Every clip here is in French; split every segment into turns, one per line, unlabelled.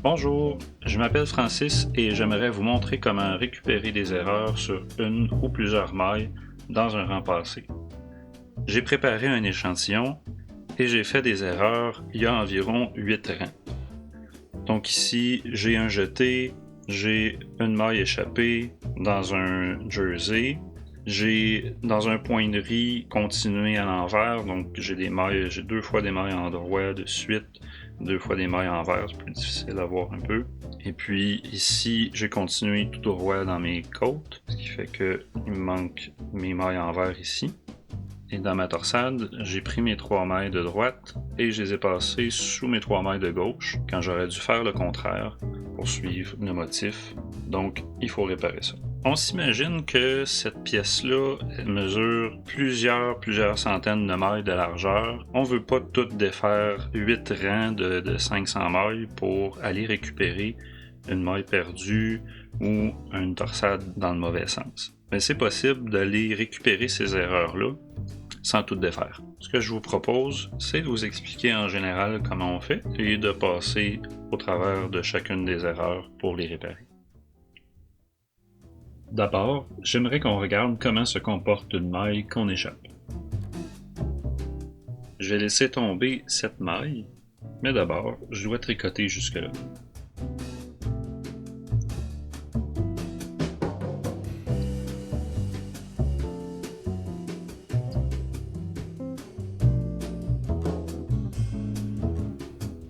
Bonjour, je m'appelle Francis et j'aimerais vous montrer comment récupérer des erreurs sur une ou plusieurs mailles dans un rang passé. J'ai préparé un échantillon et j'ai fait des erreurs il y a environ 8 rangs. Donc ici, j'ai un jeté, j'ai une maille échappée dans un jersey, j'ai dans un point de riz continué à l'envers, donc j'ai deux fois des mailles en droit de suite, deux fois des mailles en vert, c'est plus difficile à voir un peu. Et puis ici, j'ai continué tout droit dans mes côtes, ce qui fait que il me manque mes mailles en vert ici. Et dans ma torsade, j'ai pris mes 3 mailles de droite et je les ai passées sous mes 3 mailles de gauche, quand j'aurais dû faire le contraire pour suivre le motif. Donc, il faut réparer ça. On s'imagine que cette pièce-là mesure plusieurs centaines de mailles de largeur. On veut pas tout défaire 8 rangs de 500 mailles pour aller récupérer une maille perdue ou une torsade dans le mauvais sens. Mais c'est possible d'aller récupérer ces erreurs-là sans tout défaire. Ce que je vous propose, c'est de vous expliquer en général comment on fait et de passer au travers de chacune des erreurs pour les réparer. D'abord, j'aimerais qu'on regarde comment se comporte une maille qu'on échappe. Je vais laisser tomber cette maille, mais d'abord, je dois tricoter jusque-là.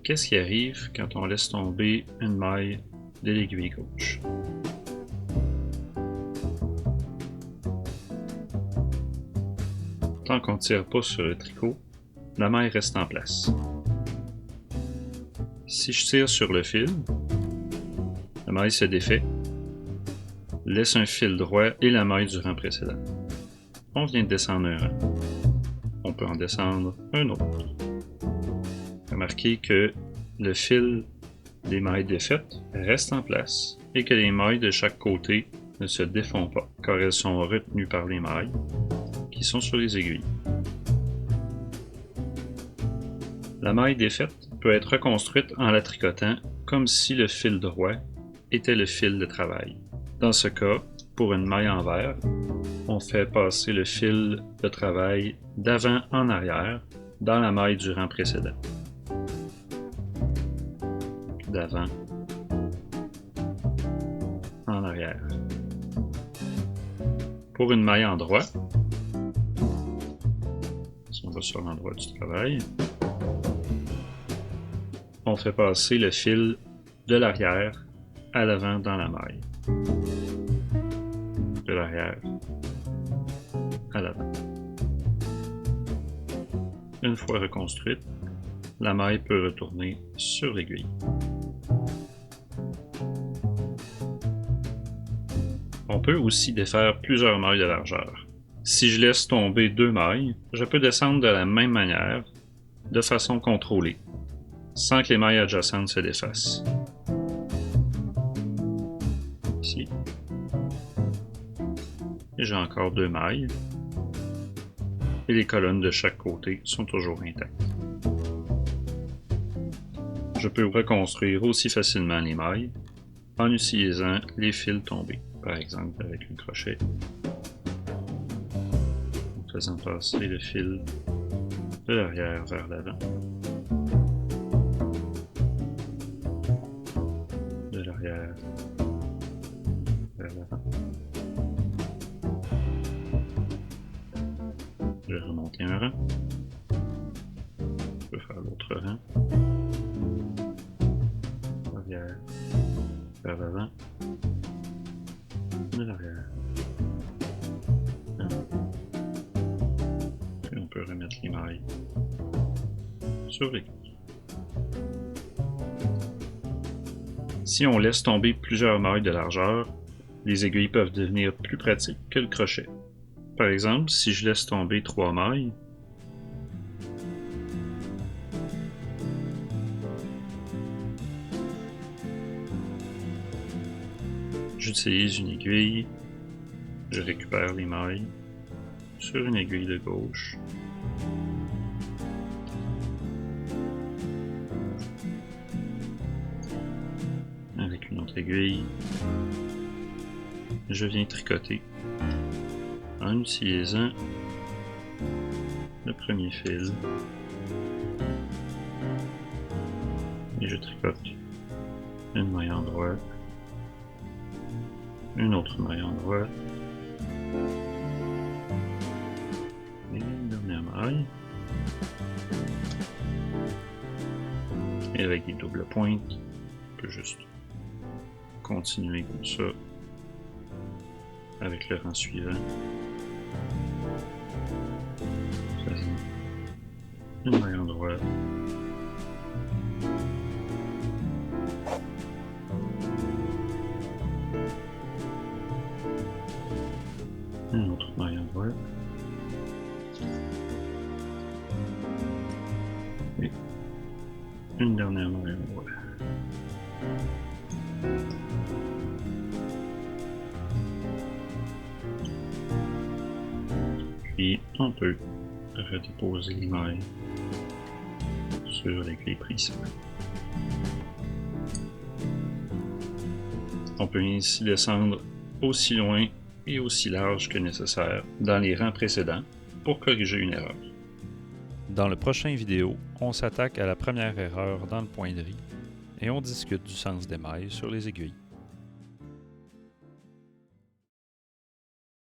Qu'est-ce qui arrive quand on laisse tomber une maille de l'aiguille gauche? Tant qu'on ne tire pas sur le tricot, la maille reste en place. Si je tire sur le fil, la maille se défait, laisse un fil droit et la maille du rang précédent. On vient de descendre un rang. On peut en descendre un autre. Remarquez que le fil des mailles défaites reste en place et que les mailles de chaque côté ne se défont pas car elles sont retenues par les mailles qui sont sur les aiguilles. La maille défaite peut être reconstruite en la tricotant comme si le fil droit était le fil de travail. Dans ce cas, pour une maille en vert, on fait passer le fil de travail d'avant en arrière dans la maille du rang précédent. D'avant en arrière. Pour une maille en droit, si on va sur l'endroit du travail, on fait passer le fil de l'arrière à l'avant dans la maille. De l'arrière à l'avant. Une fois reconstruite, la maille peut retourner sur l'aiguille. On peut aussi défaire plusieurs mailles de largeur. Si je laisse tomber 2 mailles, je peux descendre de la même manière, de façon contrôlée, sans que les mailles adjacentes se défassent. Ici. Et j'ai encore 2 mailles. Et les colonnes de chaque côté sont toujours intactes. Je peux reconstruire aussi facilement les mailles en utilisant les fils tombés, par exemple avec un crochet, en faisant passer le fil de l'arrière vers l'avant, de l'arrière vers l'avant. Je vais remonter un rang, je peux faire l'autre rang, l'arrière vers l'avant, de l'arrière. Puis on peut remettre les mailles sur les aiguilles. Si on laisse tomber plusieurs mailles de largeur, les aiguilles peuvent devenir plus pratiques que le crochet. Par exemple, si je laisse tomber 3 mailles, j'utilise une aiguille, je récupère les mailles sur une aiguille de gauche. notre aiguille. Je viens tricoter en utilisant le premier fil et je tricote une maille en droite, une autre maille en droite et une dernière maille, et avec des doubles pointes on peut juste continuer comme ça avec le rang suivant. Une maille en droite, une autre maille en droite et une dernière maille en droite. Puis on peut redéposer les mailles sur l'aiguille principale. On peut ainsi descendre aussi loin et aussi large que nécessaire dans les rangs précédents pour corriger une erreur. Dans le prochain vidéo, on s'attaque à la première erreur dans le point de riz et on discute du sens des mailles sur les aiguilles.